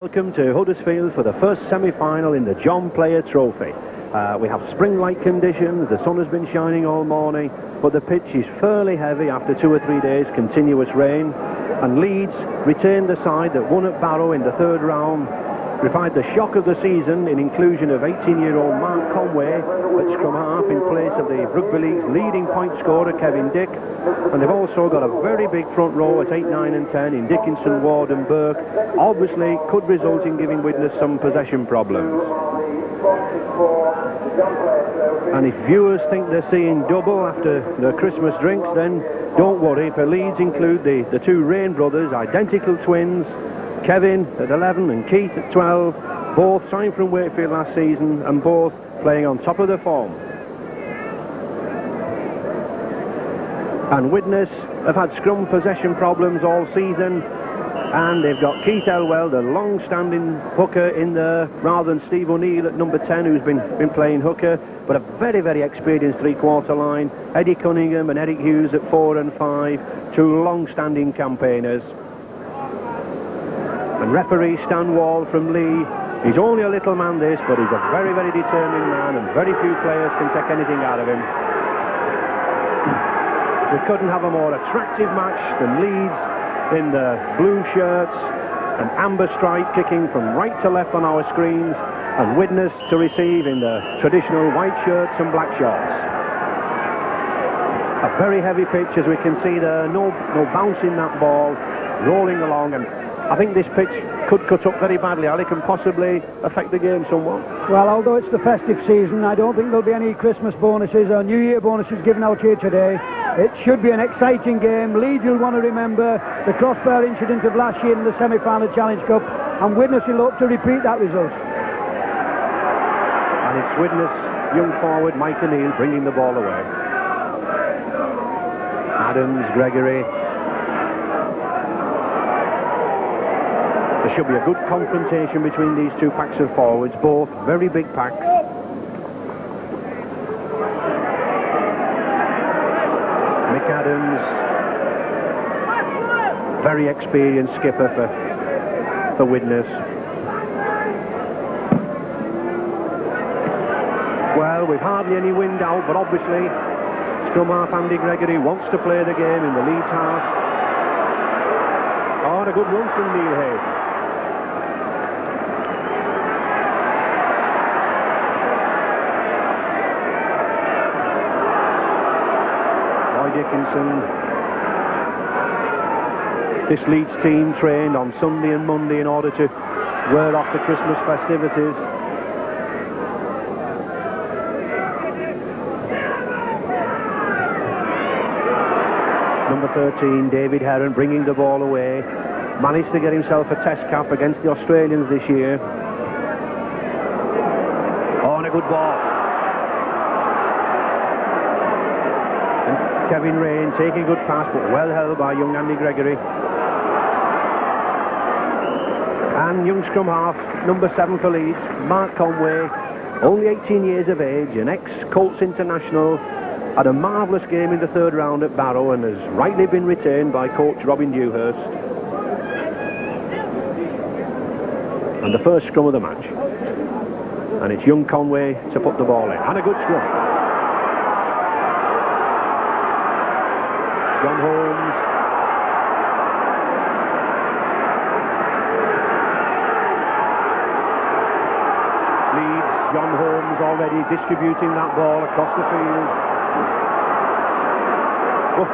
Welcome to Huddersfield for the first semi-final in the John Player Trophy. We have spring-like conditions, the sun has been shining all morning, but the pitch is fairly heavy after 2 or 3 days continuous rain, and Leeds retained the side that won at Barrow in the third round, provide the shock of the season in inclusion of 18-year-old Mark Conway at scrum half in place of the Rugby League's leading point scorer Kevin Dick, and they've also got a very big front row at 8, 9 and 10 in Dickinson, Ward and Burke. Obviously could result in giving Widnes some possession problems. And if viewers think they're seeing double after the Christmas drinks, then don't worry, for Leeds include the two Rain brothers, identical twins, Kevin at 11 and Keith at 12, both signed from Wakefield last season and both playing on top of their form. And Widnes have had scrum possession problems all season, and they've got Keith Elwell, the long-standing hooker in there, rather than Steve O'Neill at number 10, who's been playing hooker, but a very, very experienced three-quarter line. Eddie Cunningham and Eric Hughes at 4 and 5, two long-standing campaigners. And referee Stan Wall from Lee, he's only a little man this, but he's a very, very determined man, and very few players can take anything out of him. We couldn't have a more attractive match than Leeds in the blue shirts, an amber stripe kicking from right to left on our screens, and Widnes to receive in the traditional white shirts and black shorts. A very heavy pitch, as we can see there, no bounce in that ball, rolling along, and I think this pitch could cut up very badly, Alec, and possibly affect the game somewhat. Well, although it's the festive season, I don't think there'll be any Christmas bonuses or New Year bonuses given out here today. It should be an exciting game. Leeds will want to remember the crossbar incident of last year in the semi-final Challenge Cup, and Widnes will hope to repeat that result. And it's Widnes young forward Mike O'Neill bringing the ball away. Adams, Gregory. There should be a good confrontation between these two packs of forwards, both very big packs. Mick Adams, very experienced skipper for Widnes. Well, we've hardly any wind out, but obviously scrum half Andy Gregory wants to play the game in the Leeds half. Oh, and a good run from Neil Hayes. Dickinson. This Leeds team trained on Sunday and Monday in order to wear off the Christmas festivities. Number 13, David Heron, bringing the ball away. Managed to get himself a test cap against the Australians this year. Oh, and a good ball. Kevin Rain taking a good pass, but well held by young Andy Gregory. And young scrum half, number 7 for Leeds, Mark Conway, only 18 years of age, an ex-Colts international, had a marvellous game in the third round at Barrow and has rightly been retained by coach Robin Dewhurst. And the first scrum of the match. And it's young Conway to put the ball in. And a good scrum. John Holmes. Leeds, John Holmes already distributing that ball across the field. Oh.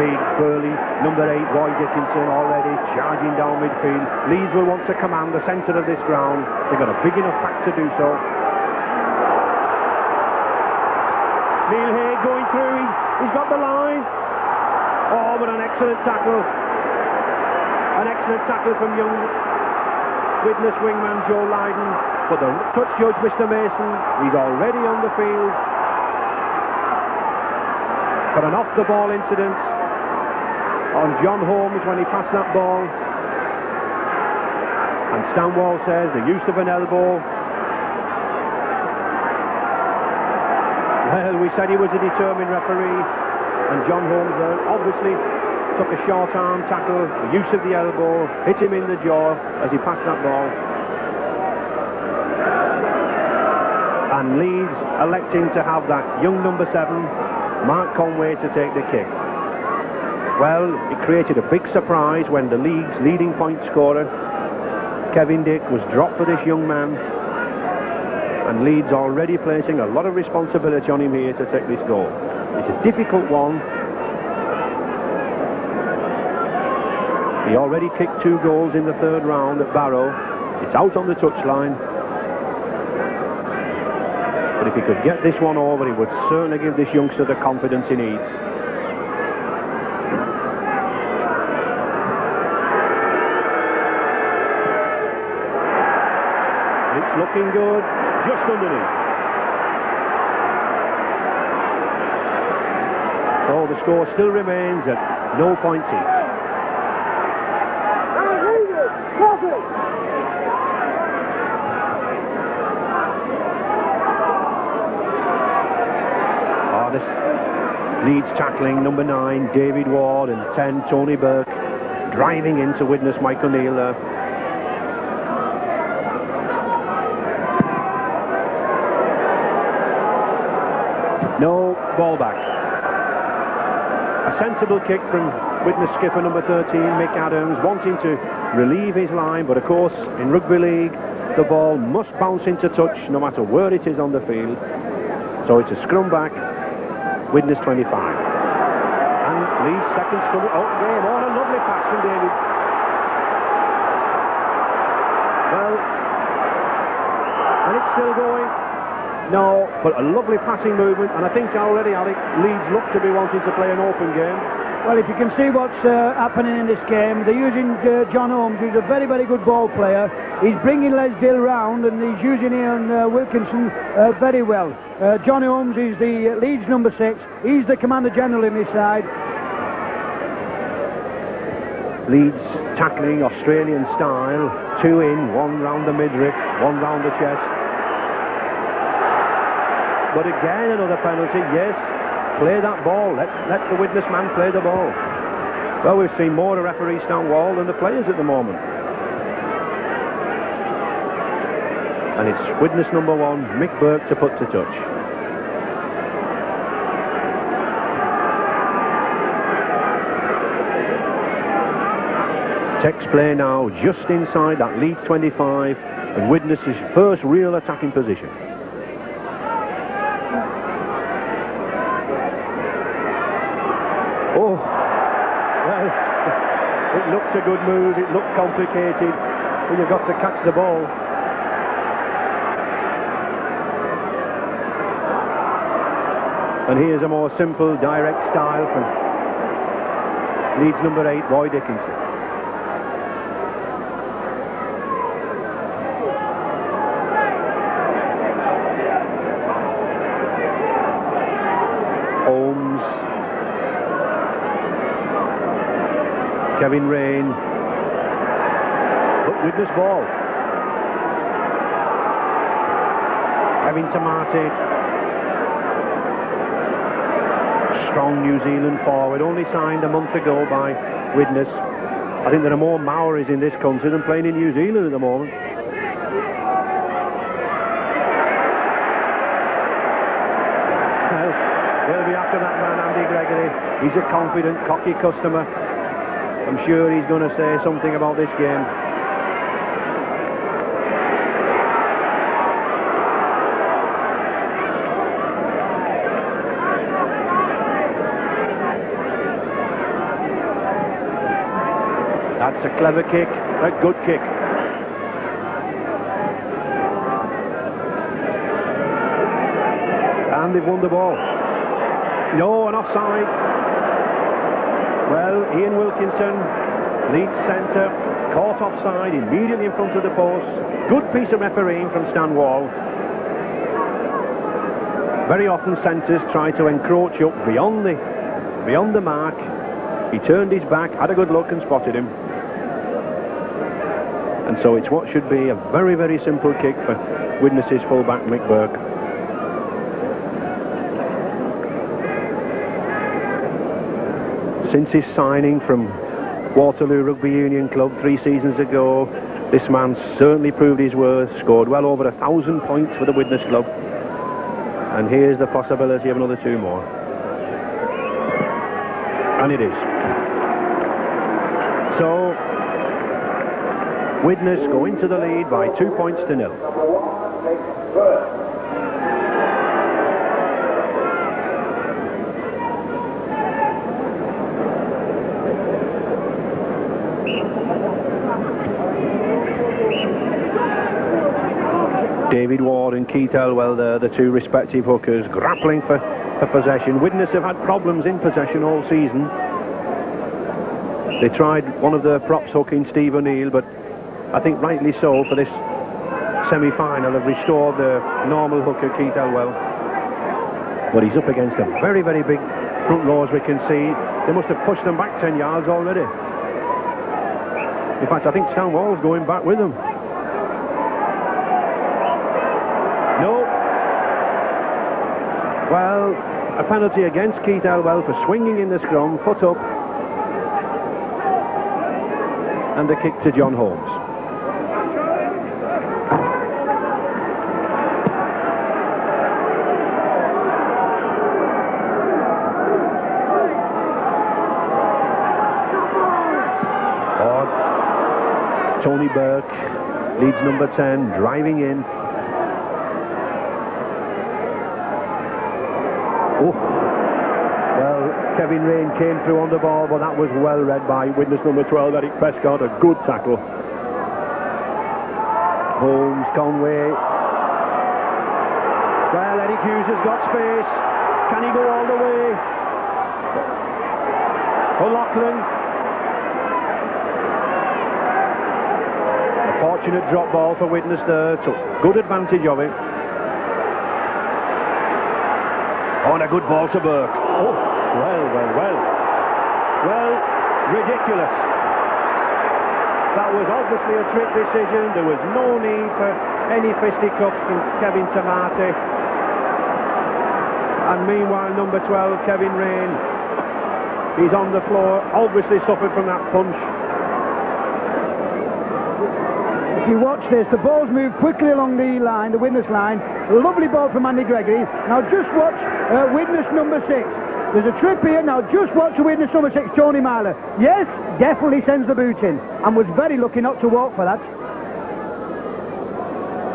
Big, burly, number 8, Roy Dickinson already charging down midfield. Leeds will want to command the centre of this ground. They've got a big enough pack to do so. Neil Hay going through, he's got the line. Oh, but an excellent tackle. An excellent tackle from young Widnes wingman Joe Lydon. But the touch judge, Mr. Mason, he's already on the field. But an off-the-ball incident on John Holmes when he passed that ball. And Stanwell says the use of an elbow. Well, we said he was a determined referee, and John Holmes obviously took a short arm tackle, the use of the elbow, hit him in the jaw as he passed that ball. And Leeds electing to have that young number 7, Mark Conway, to take the kick. Well, it created a big surprise when the league's leading point scorer, Kevin Dick, was dropped for this young man. And Leeds already placing a lot of responsibility on him here to take this goal. It's a difficult one. He already kicked 2 goals in the 3rd round at Barrow. It's out on the touchline. But if he could get this one over, he would certainly give this youngster the confidence he needs. It's looking good, just underneath. So the score still remains at no points each. Leeds tackling number 9, David Ward, and 10, Tony Burke, driving into Widnes, Mike O'Neill there. No, ball back. A sensible kick from Widnes skipper number 13, Mick Adams, wanting to relieve his line, but of course, in rugby league, the ball must bounce into touch no matter where it is on the field. So it's a scrum back. Widnes 25. And Leeds second scrum. Oh, game on. A lovely pass from David. Well, and it's still going. No, but a lovely passing movement. And I think already, Alec, Leeds look to be wanting to play an open game. Well, if you can see what's happening in this game, they're using John Holmes, who's a very, very good ball player. He's bringing Les Dill round, and he's using Ian Wilkinson very well. John Holmes is the Leeds number 6. He's the Commander General in this side. Leeds tackling Australian style. 2 in, 1 round the midriff, 1 round the chest. But again, another penalty, yes. Play that ball. Let the Widnes man play the ball. Well, we've seen more the referees stand wall than the players at the moment. And it's Widnes number 1, Mick Burke, to put to touch. Takes play now just inside that Leeds 25, and Widnes' first real attacking position. Oh, well, it looked a good move, it looked complicated, but you've got to catch the ball. And here's a more simple, direct style from Leeds number 8, Roy Dickinson. Holmes. Kevin Rain. But Widnes ball. Kevin Tamati. Strong New Zealand forward, only signed a month ago by Widnes. I think there are more Maoris in this country than playing in New Zealand at the moment. Well, they'll be after that man, Andy Gregory. He's a confident, cocky customer. I'm sure he's going to say something about this game. That's a clever kick, a good kick. And they've won the ball. No, an offside. Well, Ian Wilkinson, Leeds centre, caught offside immediately in front of the post. Good piece of refereeing from Stan Wall. Very often centres try to encroach up beyond the mark. He turned his back, had a good look and spotted him. And so it's what should be a very, very simple kick for Widnes' full-back Mick Burke. Since his signing from Waterloo Rugby Union Club 3 seasons ago, this man certainly proved his worth, scored well over 1,000 points for the Widnes club. And here's the possibility of another 2 more. And it is. So, Widnes go into the lead by 2 points to 0. David Ward and Keith Elwell, the 2 respective hookers, grappling for possession. Widnes have had problems in possession all season. They tried one of the props hooking, Steve O'Neill, but I think rightly so for this semi-final have restored the normal hooker, Keith Elwell. But he's up against a very, very big front row, as we can see. They must have pushed them back 10 yards already. In fact, I think Stanwell's going back with them. No. Well, a penalty against Keith Elwell for swinging in the scrum, foot up. And a kick to John Holmes. Tony Burke, Leeds number 10, driving in. Oh, well, Kevin Rain came through on the ball, but that was well read by Widnes number 12, Eric Prescott. A good tackle. Holmes, Conway. Well, Eric Hughes has got space. Can he go all the way? O'Loughlin. A fortunate drop ball for Widnes there. Took good advantage of it. Oh, and a good ball to Burke. Oh, well, ridiculous. That was obviously a trick decision. There was no need for any fisticuffs from Kevin Tamati. And meanwhile, number 12, Kevin Rain, he's on the floor, obviously suffered from that punch. If you watch this, the ball's moved quickly along the line, the Widnes line. A lovely ball from Andy Gregory. Now just watch Widnes number 6. There's a trip here. Now just watch the Widnes number 6, Tony Myler. Yes, definitely sends the boot in. And was very lucky not to walk for that.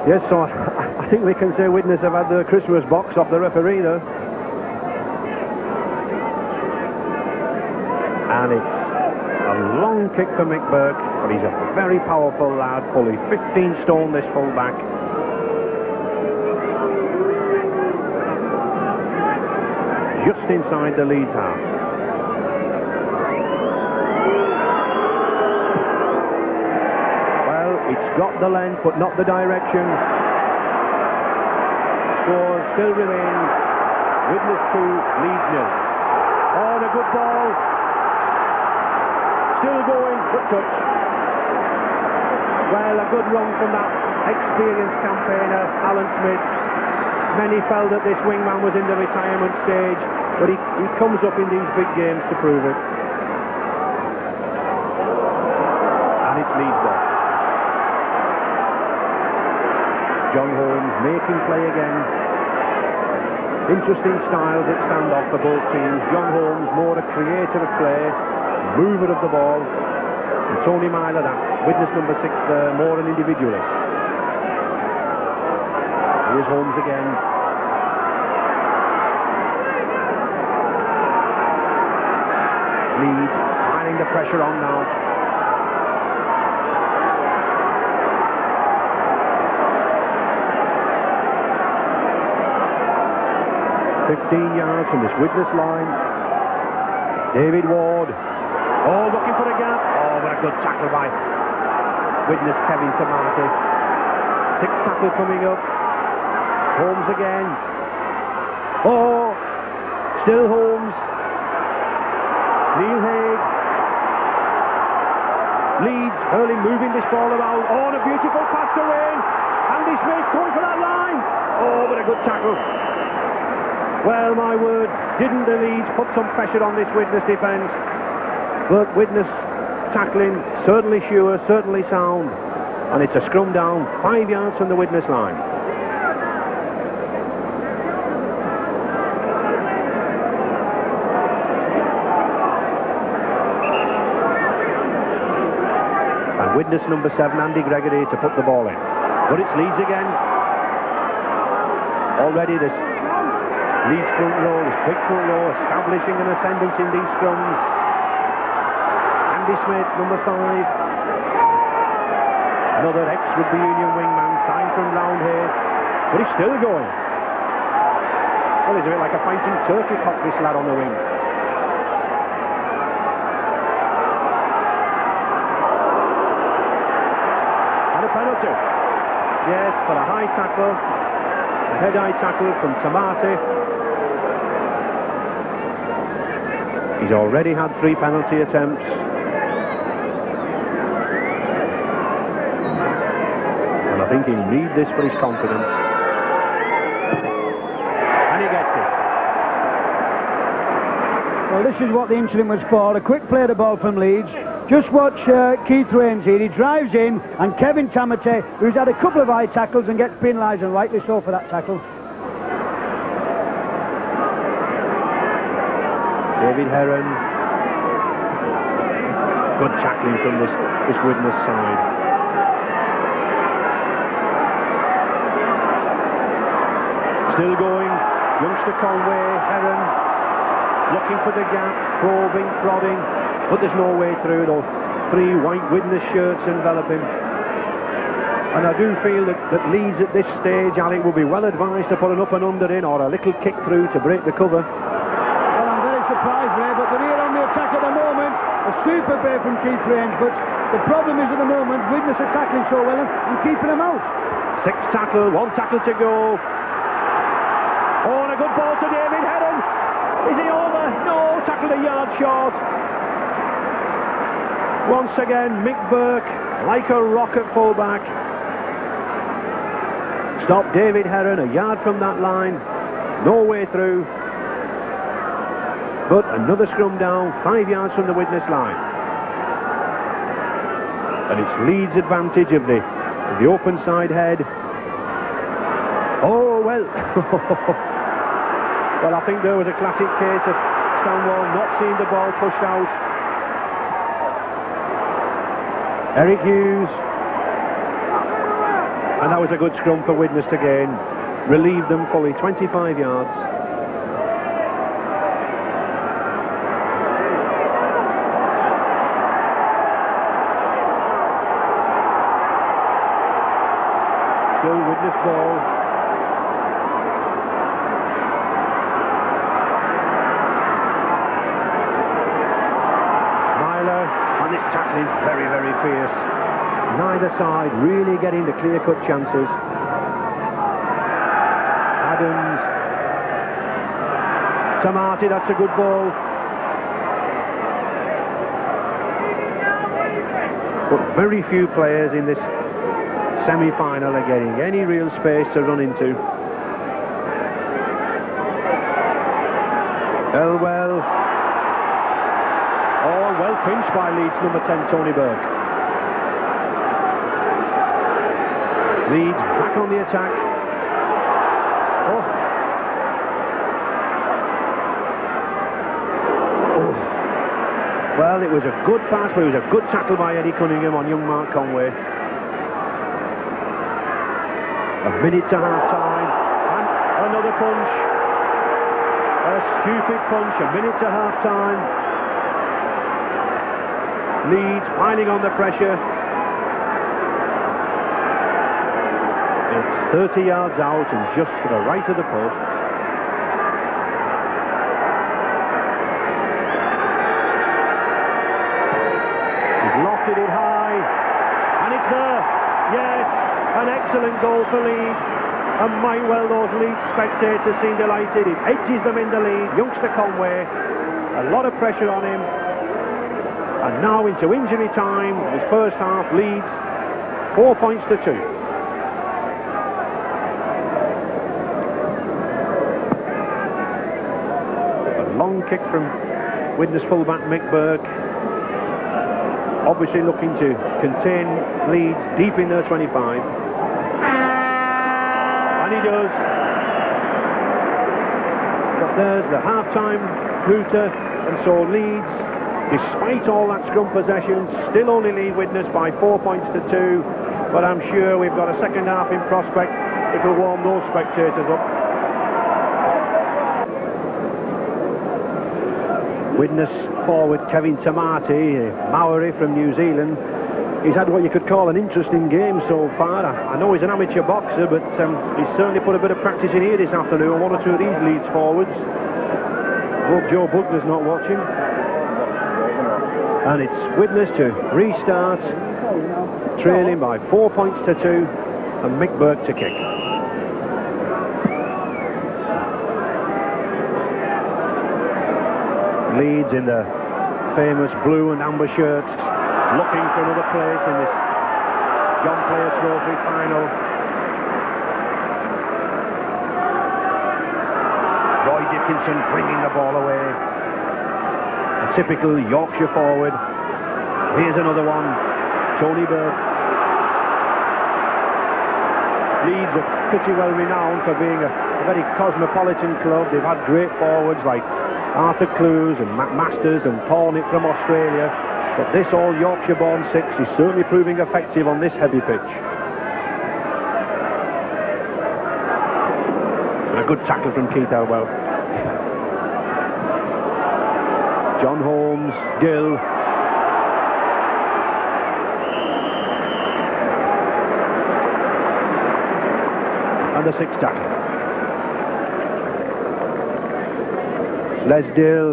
Yes, so I think we can say Widnes have had the Christmas box off the referee there. And it's a long kick for Mick Burke, but he's a very powerful lad, fully 15 stone, this full-back. Just inside the Leeds half. Well, it's got the length, but not the direction. Score still remains. Widnes 2, Leeds 0. Oh, and a good ball. Still going, good touch. Well, a good run from that experienced campaigner, Alan Smith. Many felt that this wingman was in the retirement stage, but he comes up in these big games to prove it. And it's Leeds ball. John Holmes making play again. Interesting styles at stand-off for both teams. John Holmes more a creator of play, mover of the ball, and Tony Myler, that Widnes number 6, more an individualist. Here's Holmes again. Leeds piling the pressure on now. ...15 yards from this Widnes line. David Ward. Oh, looking for a gap. Oh, what a good tackle by Widnes Kevin Tamati. 6th tackle coming up. Holmes again. Oh, still Holmes. Neil Haig. Leeds early moving this ball around. Oh, and a beautiful pass to Wayne. Andy Smith going for that line. Oh, what a good tackle. Well, my word, didn't the Leeds put some pressure on this Widnes defence? But Widnes tackling, certainly sure, certainly sound. And it's a scrum down, 5 yards from the Widnes line. And Widnes number 7, Andy Gregory, to put the ball in. But it's Leeds again. Already this Leeds front row, this big front row, establishing an ascendance in these scrums. Andy Smith, number 5. Another ex-Rugby Union wingman, signed from round here. But he's still going. Well, he's a bit like a fighting turkey cock, this lad on the wing. And a penalty. Yes, for a high tackle. A head-high tackle from Tamati. He's already had 3 penalty attempts. And I think he'll need this for his confidence. And he gets it. Well, this is what the incident was for. A quick play the ball from Leeds. Just watch Keith Rains here. He drives in, and Kevin Tamati, who's had a couple of high tackles and gets penalised, and rightly so for that tackle. David Heron. Good tackling from this Widnes side. Still going. Youngster Conway, Heron. Looking for the gap, probing, prodding. But there's no way through. Those 3 white Widnes shirts envelop him. And I do feel that Leeds at this stage, Alec, will be well advised to put an up and under in, or a little kick through to break the cover. Well, I'm very surprised, Ray, but they're here on the attack at the moment. A super play from Keith Rains, but the problem is at the moment, Widnes are tackling so well and keeping them out. 6 tackle, 1 tackle to go. Oh, and a good ball to David Heron. Is he over? No, tackled a yard short. Once again, Mick Burke, like a rock at fullback. Stopped David Heron a yard from that line. No way through. But another scrum down, 5 yards from the Widnes line. And it's Leeds' advantage of the open side head. Oh, well. Well, I think there was a classic case of Stonewall not seeing the ball pushed out. Eric Hughes. And that was a good scrum for Widnes to gain. Relieved them fully 25 yards. Still Widnes ball. And this tackle is very, very fierce. Neither side really getting the clear-cut chances. Adams. Tamati, that's a good ball. But very few players in this semi-final are getting any real space to run into. Elwell. Oh, well pinched by Leeds number 10, Tony Burke. Leeds back on the attack. Oh. Oh. Well, it was a good pass, but it was a good tackle by Eddie Cunningham on young Mark Conway. A minute to half-time. And another punch. A stupid punch, a minute to half-time. Leeds piling on the pressure. It's 30 yards out and just to the right of the post. He's lofted it high. And it's there. Yes, an excellent goal for Leeds. And might well those Leeds spectators seem delighted. It edges them in the lead. Youngster Conway. A lot of pressure on him. And now into injury time, this first half, Leeds 4 points to 2. A long kick from Widnes fullback Mick Burke. obviously looking to contain Leeds deep in their 25. And he does. But there's the half-time hooter, and so Leeds, despite all that scrum possession, still only lead Widnes by 4 points to 2. But I'm sure we've got a second half in prospect. It will warm those spectators up. Widnes forward Kevin Tamati, a Maori from New Zealand. He's had what you could call an interesting game so far. I know he's an amateur boxer, but he's certainly put a bit of practice in here this afternoon. One or two of these Leeds forwards. Hope Joe Bugner's not watching. And it's Widnes to restart, trailing by 4 points to 2, and Mick Burke to kick. Leeds in the famous blue and amber shirts, looking for another place in this John Player Trophy final. Roy Dickinson bringing the ball away. A typical Yorkshire forward. Here's another one, Tony Burke. Leeds are pretty well renowned for being a very cosmopolitan club. They've had great forwards like Arthur Clues and Matt Masters and Cornick from Australia. But this all Yorkshire-born six is certainly proving effective on this heavy pitch. And a good tackle from Keith Elwell. John Holmes, Gill. And the sixth tackle. Les Dill,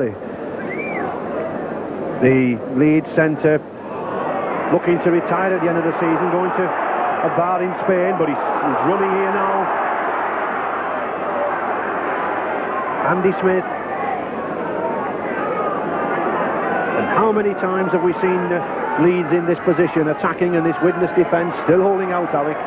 the Leeds centre, looking to retire at the end of the season, going to a bar in Spain, but he's running here now. Andy Smith. And how many times have we seen Leeds in this position, attacking, and this Widnes defence still holding out, Alec?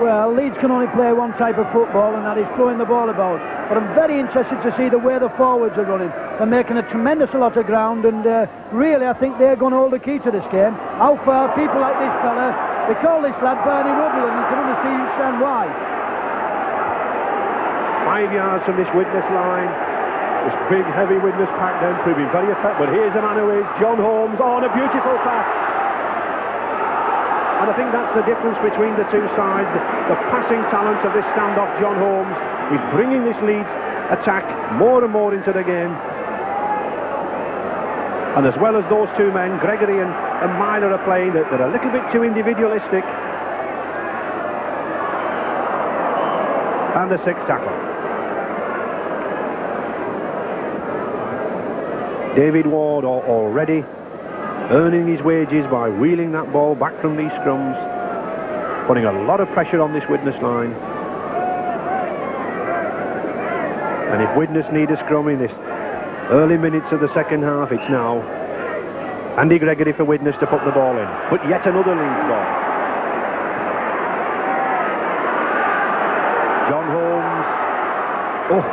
Well, Leeds can only play one type of football, and that is throwing the ball about. But I'm very interested to see the way the forwards are running. They're making a tremendous lot of ground, and really I think they're going to hold the key to this game. How far people like this fella, they call this lad Barney Rubble, and you can understand why. 5 yards from this Widnes line. This big, heavy Widnes pack then proving very effective. But here's a man who is John Holmes on a beautiful pass. And I think that's the difference between the two sides. The passing talent of this standoff, John Holmes, is bringing this Leeds attack more and more into the game. And as well as those two men, Gregory and Myler are playing that they're a little bit too individualistic. And the sixth tackle. David Ward already earning his wages by wheeling that ball back from these scrums, putting a lot of pressure on this Widnes line. And if Widnes need a scrum in this early minutes of the second half, it's now. Andy Gregory for Widnes to put the ball in. But yet another Leeds ball. John Holmes. Oh.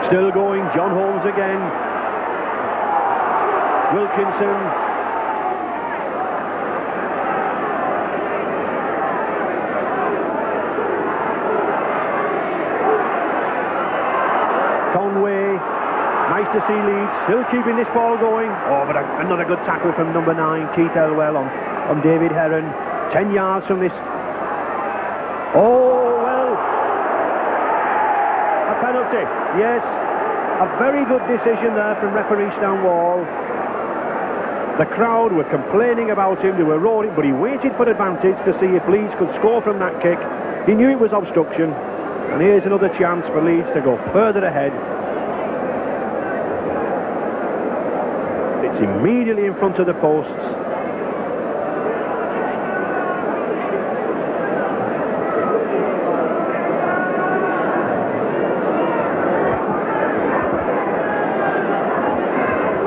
Still going, John Holmes again. Wilkinson. Conway. Nice to see Leeds still keeping this ball going. Oh, but another good tackle from number 9, Keith Elwell on David Heron. 10 yards from this. Oh, well. A penalty. Yes. A very good decision there from referee Stan Wall. The crowd were complaining about him, they were roaring, but he waited for advantage to see if Leeds could score from that kick. He knew it was obstruction, and here's another chance for Leeds to go further ahead. It's immediately in front of the posts.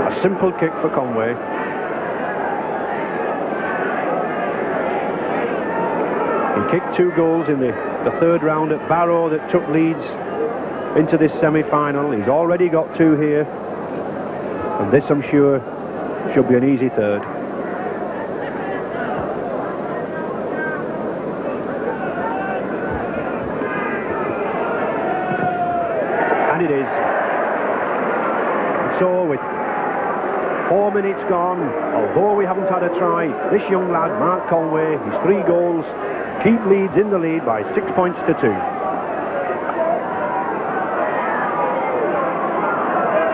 A simple kick for Conway. He kicked 2 goals in the third round at Barrow that took Leeds into this semi-final. He's already got 2 here. And this, I'm sure, Should be an easy third. And it is. So with 4 minutes gone, although we haven't had a try, this young lad, Mark Conway, his 3 goals, keep Leeds in the lead by 6 points to 2.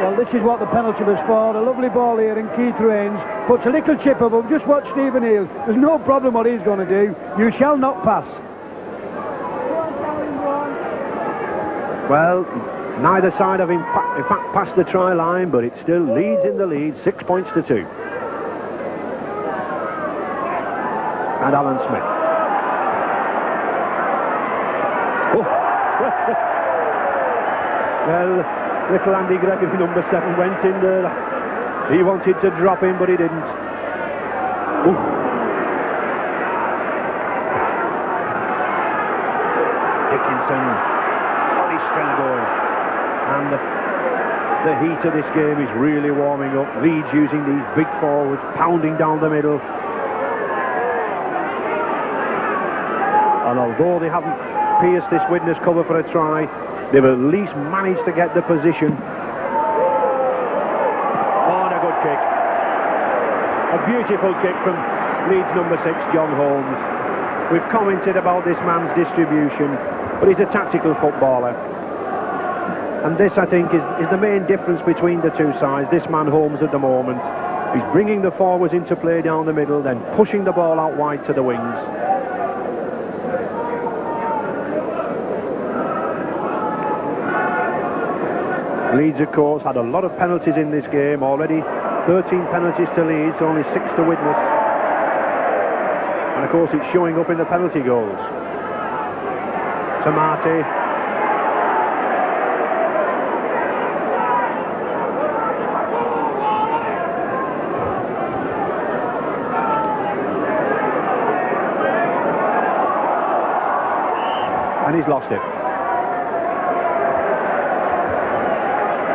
Well, this is what the penalty was for. A lovely ball here, and Keith Rains puts a little chip above. Just watch Stephen Neal. There's no problem what he's going to do. You shall not pass. Well, neither side have in fact passed the try line, but it still Leeds in the lead, 6 points to 2. And Alan Smith. Oh. Well, little Andy Gregory, number 7, went in there. He wanted to drop in, but he didn't. Ooh. Dickinson. Oh, he's still going. And the heat of this game is really warming up. Leeds using these big forwards, pounding down the middle. And although they haven't pierced this Widnes cover for a try, they've at least managed to get the position. Oh, and a good kick. A beautiful kick from Leeds number 6, John Holmes. We've commented about this man's distribution, but he's a tactical footballer. And this, I think, is the main difference between the two sides. This man, Holmes, at the moment, he's bringing the forwards into play down the middle, then pushing the ball out wide to the wings. Leeds, of course, had a lot of penalties in this game already. 13 penalties to Leeds, only 6 to Widnes. And of course, it's showing up in the penalty goals. Tamati. And he's lost it.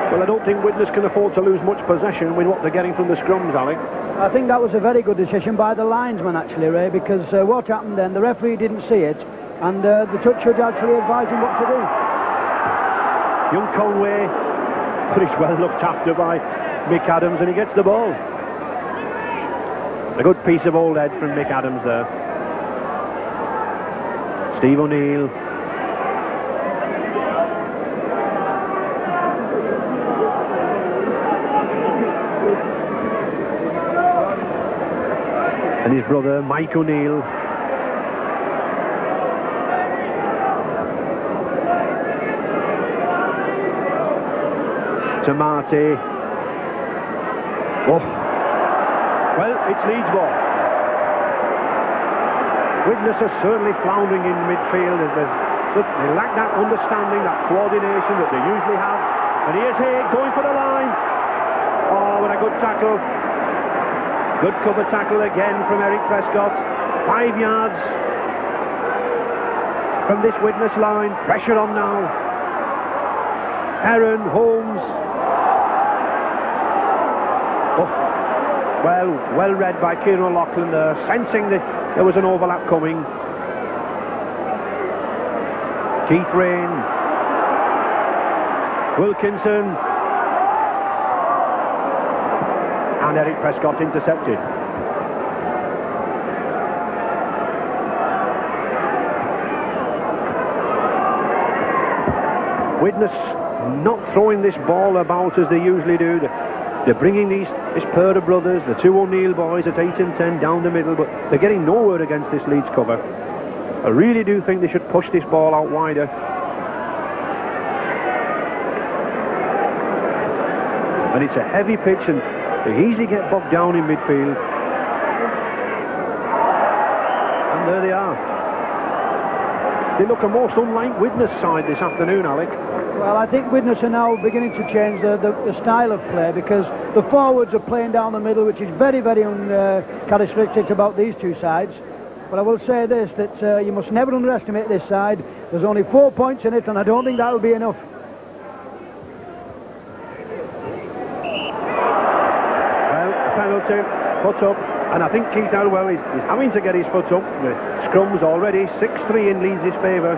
Well, I don't think Widnes can afford to lose much possession with what they're getting from the scrums, Alec. I think that was a very good decision by the linesman, actually, Ray, because what happened then, the referee didn't see it, and the touch should actually advise him what to do. Young Conway, but he's well looked after by Mick Adams, and he gets the ball. A good piece of old head from Mick Adams there. Steve O'Neill. And his brother, Mike O'Neill. Tamati. Oh. Well, it's Leeds ball. Widnes are certainly floundering in midfield. They lack that understanding, that coordination that they usually have. And here's Haig going for the line. Oh, what a good tackle. Good cover tackle again from Eric Prescott. 5 yards from this Widnes line. Pressure on now. Aaron, Holmes. Oh, well read by Kieran O'Loughlin there, sensing that there was an overlap coming. Keith Rain. Wilkinson. And Eric Prescott intercepted. Widnes not throwing this ball about as they usually do. They're bringing this pair of brothers, the 2 O'Neill boys at 8 and 10 down the middle, but they're getting nowhere against this Leeds cover. I really do think they should push this ball out wider. And it's a heavy pitch, and they easily get bogged down in midfield. And there they are. They look a most unlike Widnes side this afternoon, Alec. Well, I think Widnes are now beginning to change the style of play, because the forwards are playing down the middle, which is very, very uncharacteristic about these two sides. But I will say this, that you must never underestimate this side. There's only 4 points in it, and I don't think that will be enough. to put up, and I think Keith Elwell is having to get his foot up. The scrum's already 6-3 in Leeds' favour.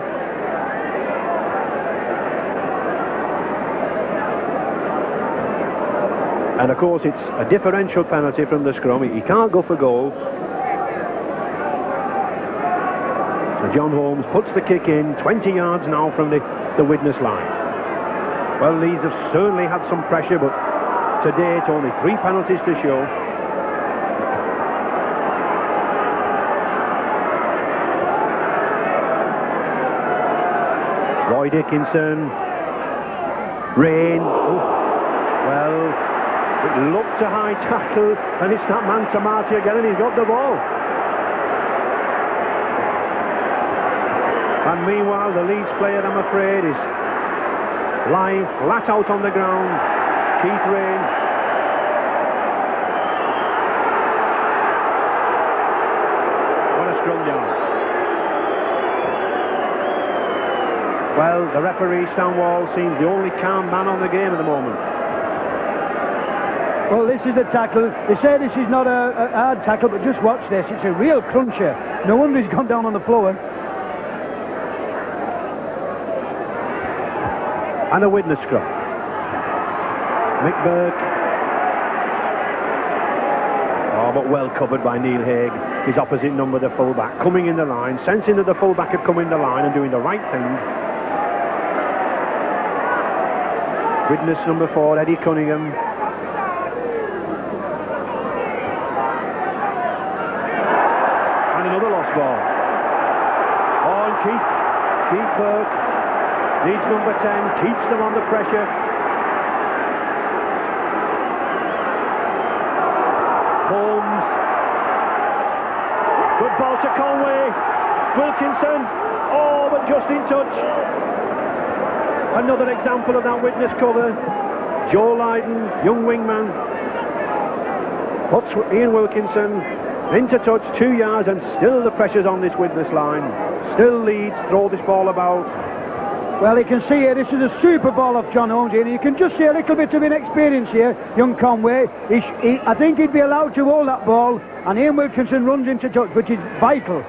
And of course it's a differential penalty from the scrum. He can't go for goal. So John Holmes puts the kick in, 20 yards now from the Widnes line. Well, Leeds have certainly had some pressure, but to date only 3 penalties to show. Roy Dickinson. Rain. Oh. Well, it looked a high tackle, and it's that man Tamati again, and he's got the ball. And meanwhile, the Leeds player, I'm afraid, is lying flat out on the ground. Keith Rain. What a scrum down. Well, the referee, Stan Wall, seems the only calm man on the game at the moment. Well, this is a tackle. They say this is not a hard tackle, but just watch this. It's a real cruncher. No wonder he's gone down on the floor. And a Widnes scrum. Mick Burke. Oh, but well covered by Neil Haig. His opposite number, the full-back, coming in the line, sensing that the full-back had come in the line and doing the right thing. Widnes number 4, Eddie Cunningham. And another lost ball. Oh, and Keith Burke. Leeds number 10 keeps them under pressure. Holmes. Good ball to Conway. Wilkinson. Oh, but just in touch. Another example of that Widnes cover. Joe Lydon, young wingman. Puts Ian Wilkinson into touch, 2 yards, and still the pressure's on this Widnes line. Still Leeds throw this ball about. Well, you can see here, this is a super ball off John Holmes here, and you can just see a little bit of inexperience here, young Conway. I think he'd be allowed to hold that ball, and Ian Wilkinson runs into touch, which is vital.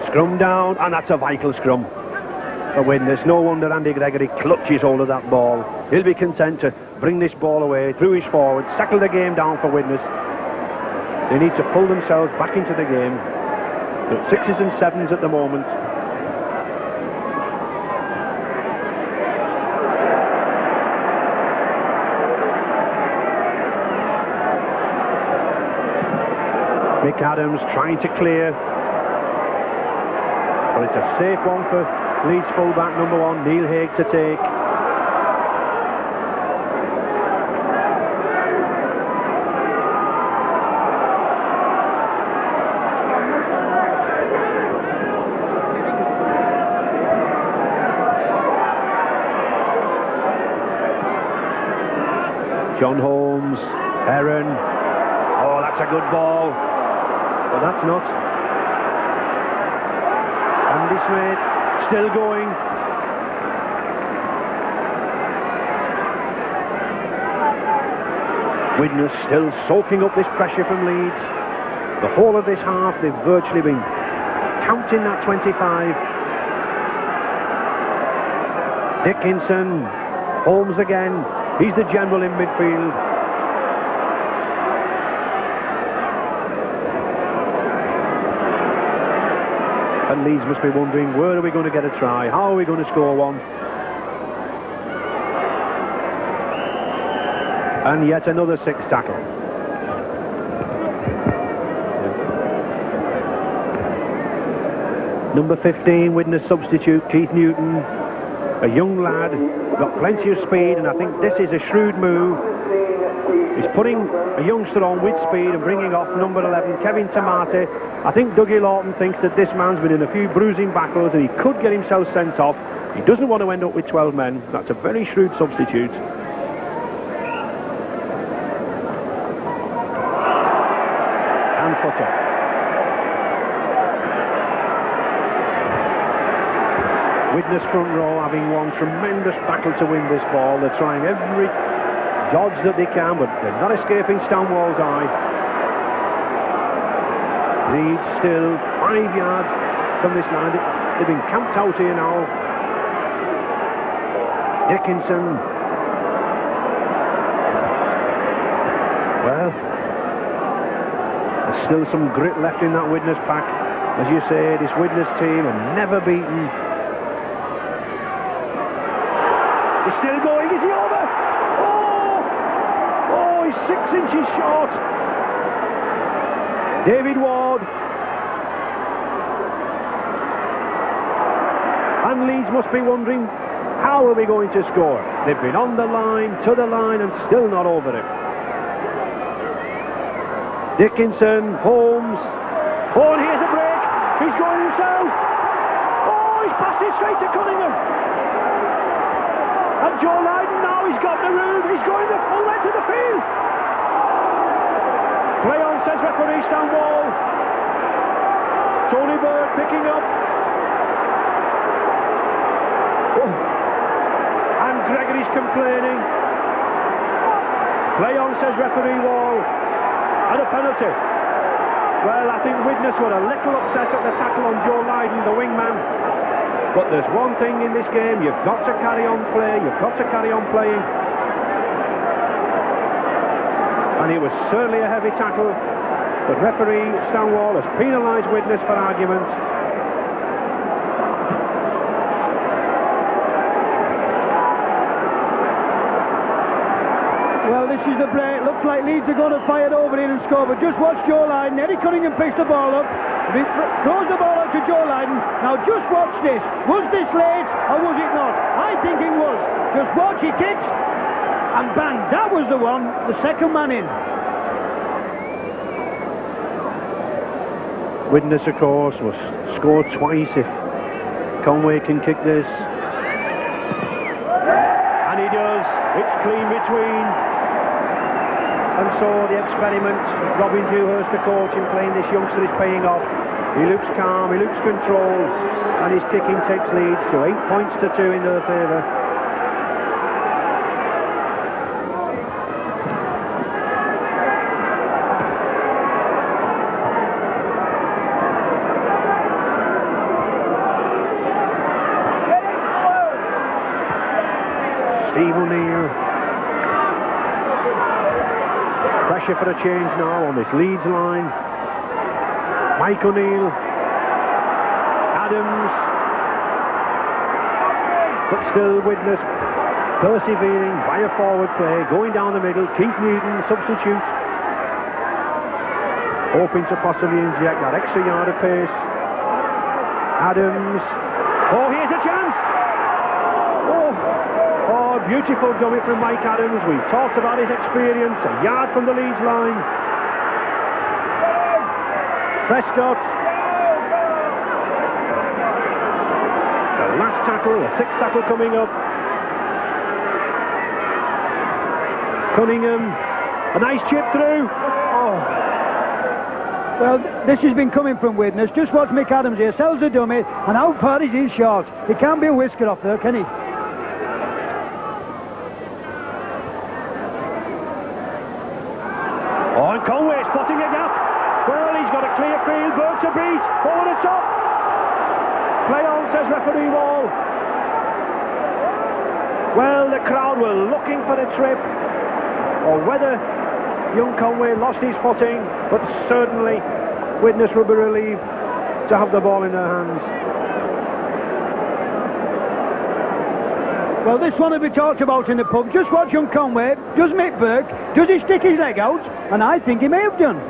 Scrum down, and that's a vital scrum for Widnes. No wonder Andy Gregory clutches hold of that ball. He'll be content to bring this ball away through his forward, settle the game down for Widnes. They need to pull themselves back into the game. They're 6s and 7s at the moment. Mick Adams trying to clear. But it's a safe one for Leeds fullback number 1, Neil Haig, to take. John Holmes, Heron. Oh, that's a good ball. But that's not. Andy Smith still going. Widnes still soaking up this pressure from Leeds. The whole of this half they've virtually been counting that 25. Dickinson, Holmes again. He's the general in midfield. And Leeds must be wondering, where are we going to get a try? How are we going to score one? And yet another 6th tackle. Number 15, Widnes substitute, Keith Newton. A young lad, got plenty of speed, and I think this is a shrewd move. He's putting a youngster on with speed and bringing off number 11, Kevin Tamati. I think Dougie Lawton thinks that this man's been in a few bruising battles and he could get himself sent off. He doesn't want to end up with 12 men. That's a very shrewd substitute. And Futter. Widnes front row having won tremendous battle to win this ball. They're trying every dodge that they can, but they're not escaping Stanwell's eye. Leeds still 5 yards from this line. They've been camped out here now. Dickinson. Well, there's still some grit left in that Widnes pack. As you say, this Widnes team are never beaten. He's still going. Is he over? Oh, he's 6 inches short. David Ward. And Leeds must be wondering, how are we going to score? They've been on the line, to the line, and still not over it. Dickinson, Holmes. Oh, and here's a break. He's going himself. Oh, he's passed it straight to Cunningham. And Joe Lydon now, he's got the room. He's going the full length of the field. Play on, says referee Stanwell. Tony Bird picking up. Oh. And Gregory's complaining. Play on, says referee Wall. And a penalty. Well, I think Widnes were a little upset at the tackle on Joe Lydon, the wingman. But there's one thing in this game, you've got to carry on play, you've got to carry on playing. And it was certainly a heavy tackle, but referee Stanwell has penalised Widnes for argument. Well, this is the play. It looks like Leeds are going to fire it over here and score, but just watch Joe Lydon. Eddie Cunningham picks the ball up. He throws the ball out to Joe Lydon. Now just watch this. Was this late or was it not? I think it was. Just watch, he kicks, and bang, that was the one, the second man in. Widnes, of course, was scored twice if Conway can kick this. And he does. It's clean between. And so the experiment, Robin Dewhurst, the coach, in playing this youngster is paying off. He looks calm, he looks controlled, and his kicking takes Leeds to 8 points to 2 in their favour. Steve O'Neill. Pressure for a change now on this Leeds line. Mike O'Neill. Adams. But still Widnes persevering by a forward play, going down the middle. Keith Newton, substitute. Hoping to possibly inject that extra yard of pace. Adams. Oh, here's a chance! Oh, beautiful dummy from Mike Adams. We talked about his experience, a yard from the Leeds line. Prescott. The last tackle, the 6th tackle coming up. Cunningham. A nice chip through. Oh. Well, this has been coming from Widnes. Just watch Mick Adams here. Sells the dummy, and how far is he short? He can't be a whisker off there, can he? Oh, and Conway spotting a gap. Well, he's got a clear field. Burke's a beat. Over the top. Play on, says referee Wall. Well, the crowd were looking for a trip, or whether young Conway lost his footing, but certainly Widnes will be relieved to have the ball in their hands. Well, this one will be talked about in the pub. Just watch young Conway. Does Mick Burke? Does he stick his leg out? And I think he may have done.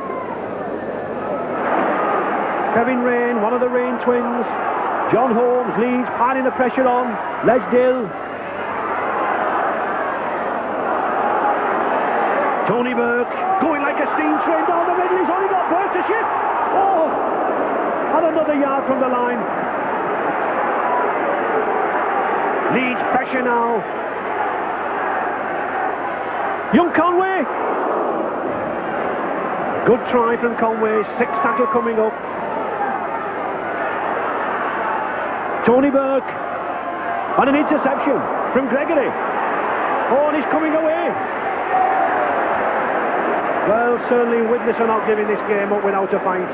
Kevin Rain, one of the Rain twins. John Holmes, Leeds, piling the pressure on. Les Dill. Tony Burke, going like a steam train down the middle. He's only got Burke to shift. Oh! And another yard from the line. Leeds pressure now. Young Conway. Good try from Conway. 6th tackle coming up. Tony Burke. And an interception from Gregory. Oh, and he's coming away. Well, certainly Widnes are not giving this game up without a fight.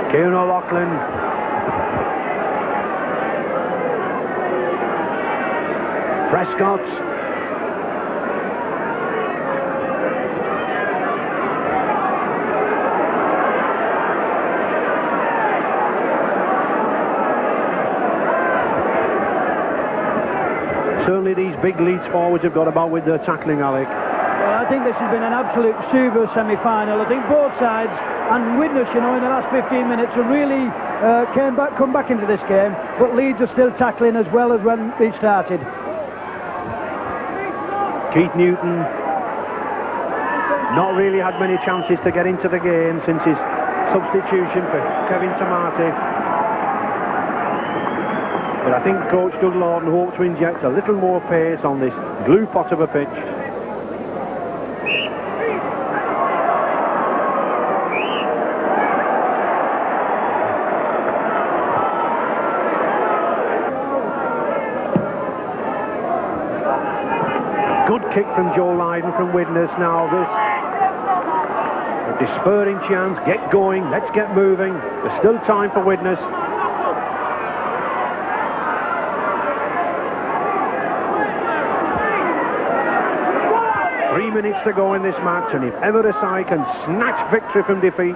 Kieran O'Loughlin. Prescott. Certainly these big Leeds forwards have got about with their tackling, Alec. Well, I think this has been an absolute super semi-final. I think both sides, and Widnes, you know, in the last 15 minutes have really come back into this game, but Leeds are still tackling as well as when they started. Keith Newton not really had many chances to get into the game since his substitution for Kevin Tamati. But I think coach Doug Lawton hopes to inject a little more pace on this glue pot of a pitch. Good kick from Joe Lydon from Widnes. Now this a despairing chance. Get going. Let's get moving. There's still time for Widnes. Minutes to go in this match, and if ever a side can snatch victory from defeat,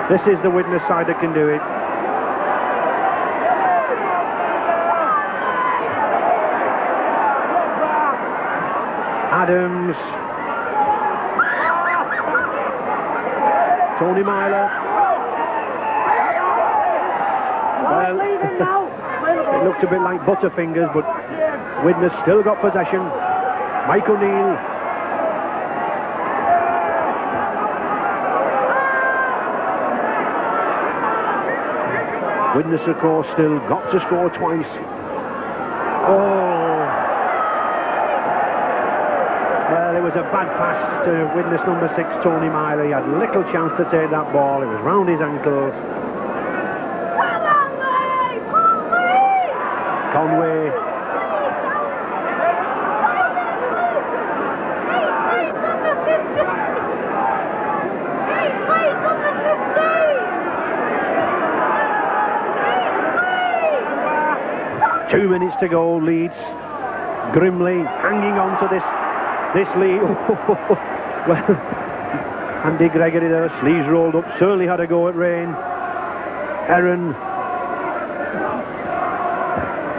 this is the Widnes side that can do it. Adams, Tony Myler. Well, it looked a bit like Butterfingers, but Widnes still got possession. Mike O'Neill. Widnes, of course, still got to score twice. Oh. Well, it was a bad pass to Widnes number 6, Tony Myler. He had little chance to take that ball. It was round his ankles. Conway. Two minutes to go, Leeds grimly hanging on to this lead. Well, Andy Gregory there, sleeves rolled up, certainly had a go at Rain. Heron.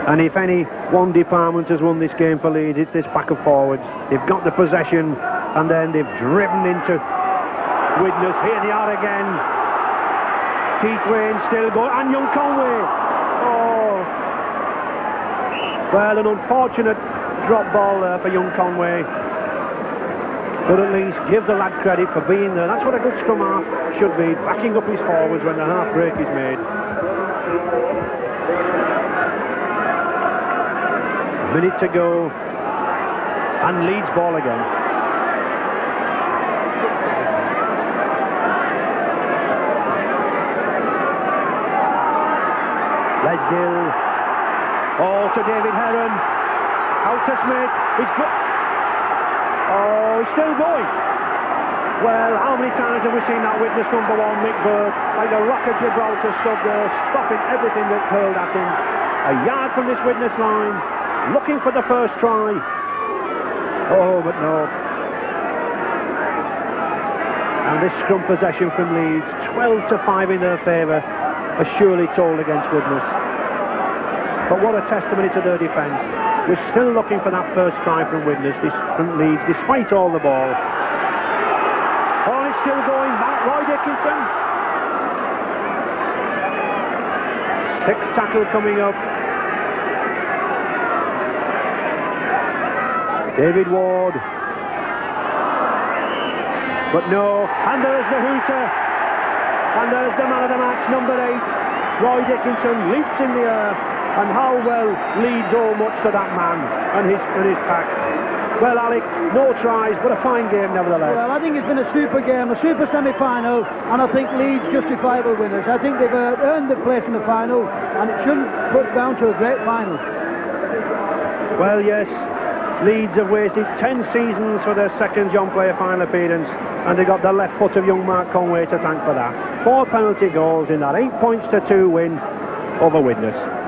And if any one department has won this game for Leeds, it's this pack of forwards. They've got the possession and then they've driven into Widnes. Here they are again. Keith Wayne still going, and young Conway. Oh. Well, an unfortunate drop ball there for young Conway. But at least give the lad credit for being there. That's what a good scrum half should be, backing up his forwards when the half break is made. A minute to go. And Leeds ball again. Lesgill. Oh, to David Heron. Out to Smith. Oh, he's still going. Well, how many times have we seen that Widnes number 1, Mick Bird, like the Rock of Gibraltar stood there, stopping everything that hurled at him. A yard from this Widnes line, looking for the first try. Oh, but no. And this scrum possession from Leeds, 12-5 in their favour, has surely told against Widnes. But what a testimony to their defence. We're still looking for that first try from Widnes, from Leeds, despite all the ball. Oh, it's still going back. Roy Dickinson. Sixth tackle coming up. David Ward. But no. And there's the hooter. And there's the man of the match, number 8. Roy Dickinson leaps in the air. And how well Leeds owe much to that man and his pack. Well, Alec, no tries, but a fine game nevertheless. Well, I think it's been a super game, a super semi-final, and I think Leeds justifiable winners. I think they've earned their place in the final, and it shouldn't put down to a great final. Well, yes, Leeds have wasted 10 seasons for their second John Player final appearance, and they got the left foot of young Mark Conway to thank for that. 4 penalty goals in that 8 points to 2 win over Widnes.